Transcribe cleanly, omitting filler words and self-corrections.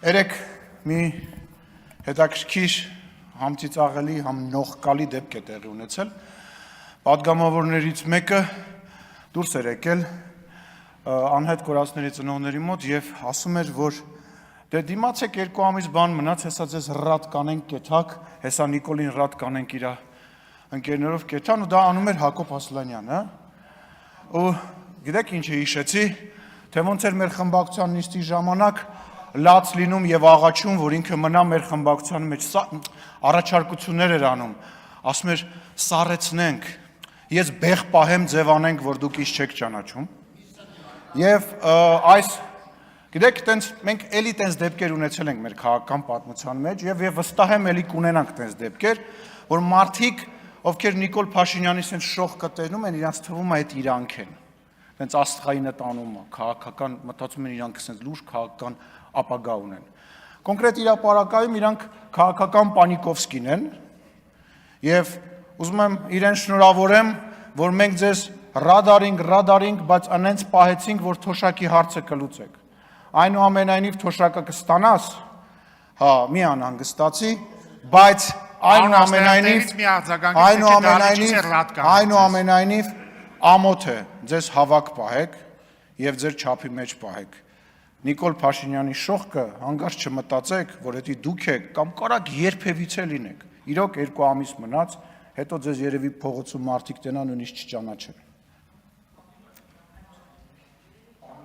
Երեք մի հետաքրքիր համ ծիծաղելի, համ նողկալի դեպք է տեղի ունեցել։ Պատգամավորներից մեկը դուրս էր եկել անհետ կորածների ծնողների մոտ եւ ասում էր, որ դե դիմացեք 2 ամիս բան մնաց, հեսա ձեզ ռատ կանենք կեթակ, հեսա Նիկոլին ռատ կանենք իր ընկերներով կեթան ու դա անում էր Հակոբ Ասլանյանը, ու գիտեք ինչ հիշեցի, թե ոնց էր մեր խմբակցության նիստի ժամանակ լաց լինում եւ աղաչում, որ ինքը մնա մեր խմբակցության մեջ, առաջարկություններ էր անում, ասում էր սառեցնենք, ես բեղ պահեմ ձևանենք, որ դուք իս չեք ճանաչում, եւ այս, գիտեք, տենց մենք էլի տենց դեպքեր ունեցել ենք մեր քաղաքական պատմության մեջ եւ վստահ եմ էլի կունենանք տենց դեպքեր, որ մարդիկ, ովքեր Նիկոլ Փաշինյանի sense շող կտենում են, իրանց թվում է այդ իրանք են, տենց աստղային տանում է, քաղաքական մտածում են իրանք sense լուրջ քաղաքական ապագա ունեն։ Կոնկրետ իրապարակայում իրանք քաղաքական Պանիկովսկին են եւ ուզում եմ իրեն շնորհավորեմ, որ մենք ձեզ ռադարինգ, բայց անենց պահեցինք, որ թոշակի հարցը կլուծեք։ Այնուամենայնիվ թոշակը կստանաս, հա, մի անհանգստացի, բայց այնուամենայնիվ ամոթ է ձեզ հավաք պահեք եւ ձեր չափի մեջ պահեք։ Նիկոլ Փաշինյանի շողքը հանգարց չմտածեք, որ դա դուք եք կամ կարակ երբևիցե լինեք։ Իրոք 2 ամիս մնաց, հետո ձեզ երևի փողոցում մարդիկ տենան նույնիսկ չճանաչեն։